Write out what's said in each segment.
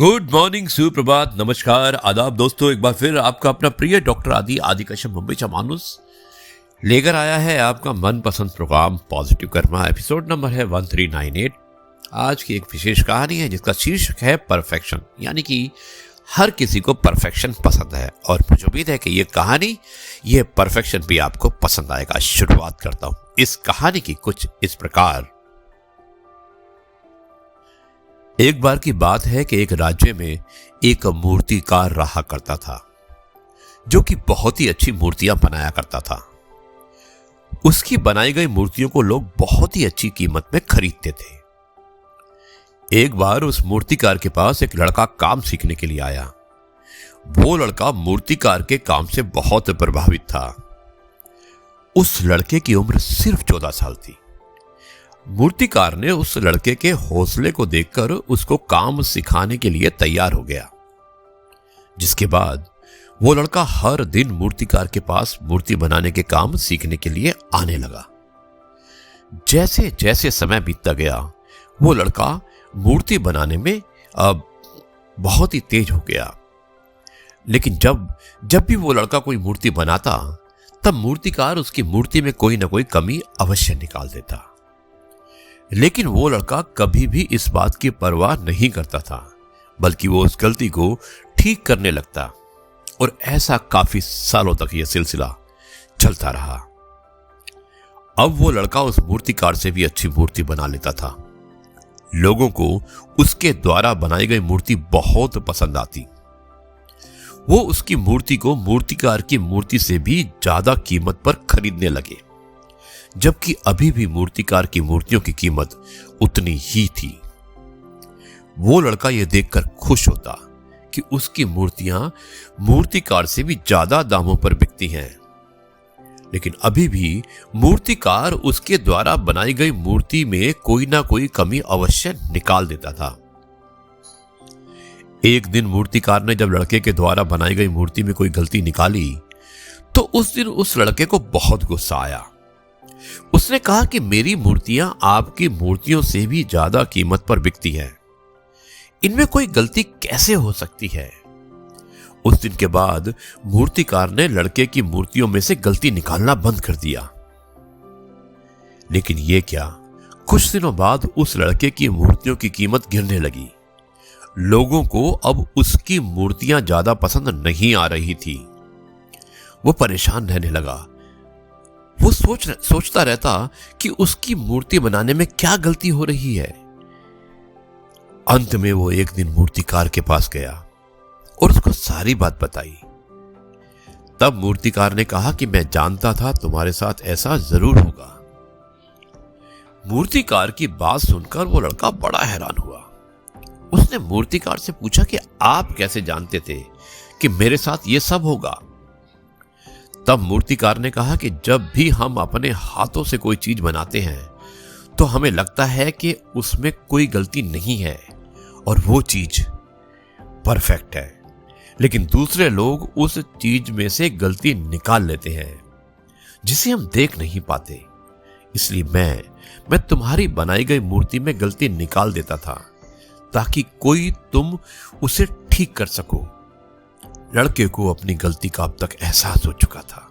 Good morning, सुप्रभात, नमस्कार, आदाब दोस्तों। एक बार फिर आपका अपना प्रिय डॉक्टर आदि कश्यप मुंबईचा माणूस लेकर आया है आपका मनपसंद program positive karma. Episode number है 1398। आज की एक विशेष कहानी है जिसका शीर्षक है परफेक्शन, यानी कि हर किसी को परफेक्शन पसंद है और मुझे उम्मीद है कि ये कहानी, ये परफेक्शन भी आपको पसंद आएगा। शुरुआत करता हूं इस कहानी की कुछ इस प्रकार। एक बार की बात है कि एक राज्य में एक मूर्तिकार रहा करता था जो कि बहुत ही अच्छी मूर्तियां बनाया करता था। उसकी बनाई गई मूर्तियों को लोग बहुत ही अच्छी कीमत में खरीदते थे। एक बार उस मूर्तिकार के पास एक लड़का काम सीखने के लिए आया। वो लड़का मूर्तिकार के काम से बहुत प्रभावित था। उस लड़के की उम्र सिर्फ 14 साल थी। मूर्तिकार ने उस लड़के के हौसले को देखकर उसको काम सिखाने के लिए तैयार हो गया, जिसके बाद वो लड़का हर दिन मूर्तिकार के पास मूर्ति बनाने के काम सीखने के लिए आने लगा। जैसे जैसे समय बीतता गया, वो लड़का मूर्ति बनाने में अब बहुत ही तेज हो गया। लेकिन जब भी वो लड़का कोई मूर्ति बनाता, तब मूर्तिकार उसकी मूर्ति में कोई ना कोई कमी अवश्य निकाल देता। लेकिन वो लड़का कभी भी इस बात की परवाह नहीं करता था, बल्कि वो उस गलती को ठीक करने लगता। और ऐसा काफी सालों तक यह सिलसिला चलता रहा। अब वो लड़का उस मूर्तिकार से भी अच्छी मूर्ति बना लेता था। लोगों को उसके द्वारा बनाई गई मूर्ति बहुत पसंद आती। वो उसकी मूर्ति को मूर्तिकार की मूर्ति से भी ज्यादा कीमत पर खरीदने लगे, जबकि अभी भी मूर्तिकार की मूर्तियों की कीमत उतनी ही थी। वो लड़का यह देखकर खुश होता कि उसकी मूर्तियां मूर्तिकार से भी ज्यादा दामों पर बिकती हैं। लेकिन अभी भी मूर्तिकार उसके द्वारा बनाई गई मूर्ति में कोई ना कोई कमी अवश्य निकाल देता था। एक दिन मूर्तिकार ने जब लड़के के द्वारा बनाई गई मूर्ति में कोई गलती निकाली, तो उस दिन उस लड़के को बहुत गुस्सा आया। उसने कहा कि मेरी मूर्तियां आपकी मूर्तियों से भी ज्यादा कीमत पर बिकती हैं। इनमें कोई गलती कैसे हो सकती है? उस दिन के बाद मूर्तिकार ने लड़के की मूर्तियों में से गलती निकालना बंद कर दिया। लेकिन यह क्या, कुछ दिनों बाद उस लड़के की मूर्तियों की कीमत गिरने लगी। लोगों को अब उसकी मूर्तियां ज्यादा पसंद नहीं आ रही थी। वो परेशान रहने लगा। वो सोचता रहता कि उसकी मूर्ति बनाने में क्या गलती हो रही है। अंत में वो एक दिन मूर्तिकार के पास गया और उसको सारी बात बताई। तब मूर्तिकार ने कहा कि मैं जानता था तुम्हारे साथ ऐसा जरूर होगा। मूर्तिकार की बात सुनकर वो लड़का बड़ा हैरान हुआ। उसने मूर्तिकार से पूछा कि आप कैसे जानते थे कि मेरे साथ ये सब होगा? तब मूर्तिकार ने कहा कि जब भी हम अपने हाथों से कोई चीज बनाते हैं, तो हमें लगता है कि उसमें कोई गलती नहीं है और वो चीज परफेक्ट है। लेकिन दूसरे लोग उस चीज में से गलती निकाल लेते हैं जिसे हम देख नहीं पाते। इसलिए मैं तुम्हारी बनाई गई मूर्ति में गलती निकाल देता था ताकि तुम उसे ठीक कर सको। लड़के को अपनी गलती का अब तक एहसास हो चुका था।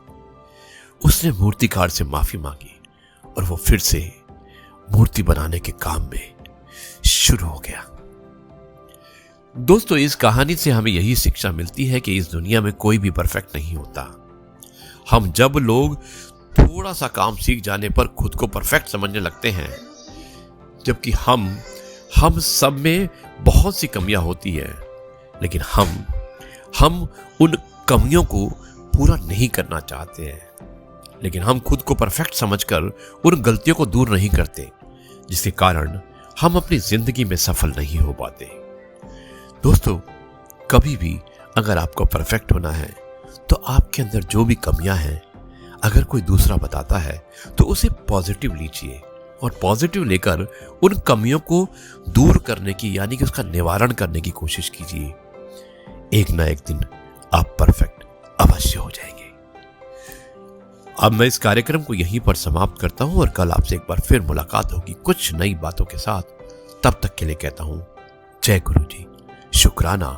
उसने मूर्तिकार से माफी मांगी और वो फिर से मूर्ति बनाने के काम में शुरू हो गया। दोस्तों, इस कहानी से हमें यही शिक्षा मिलती है कि इस दुनिया में कोई भी परफेक्ट नहीं होता। जब लोग थोड़ा सा काम सीख जाने पर खुद को परफेक्ट समझने लगते हैं, जबकि हम सब में बहुत सी कमियां होती है, लेकिन हम उन कमियों को पूरा नहीं करना चाहते हैं। लेकिन हम खुद को परफेक्ट समझकर उन गलतियों को दूर नहीं करते, जिसके कारण हम अपनी जिंदगी में सफल नहीं हो पाते। दोस्तों, कभी भी अगर आपको परफेक्ट होना है, तो आपके अंदर जो भी कमियां हैं, अगर कोई दूसरा बताता है तो उसे पॉजिटिव लीजिए और पॉजिटिव लेकर उन कमियों को दूर करने की, यानी कि उसका निवारण करने की कोशिश कीजिए। एक ना एक दिन आप परफेक्ट अवश्य हो जाएंगे। अब मैं इस कार्यक्रम को यहीं पर समाप्त करता हूं और कल आपसे एक बार फिर मुलाकात होगी कुछ नई बातों के साथ। तब तक के लिए कहता हूं जय गुरु जी, शुक्राना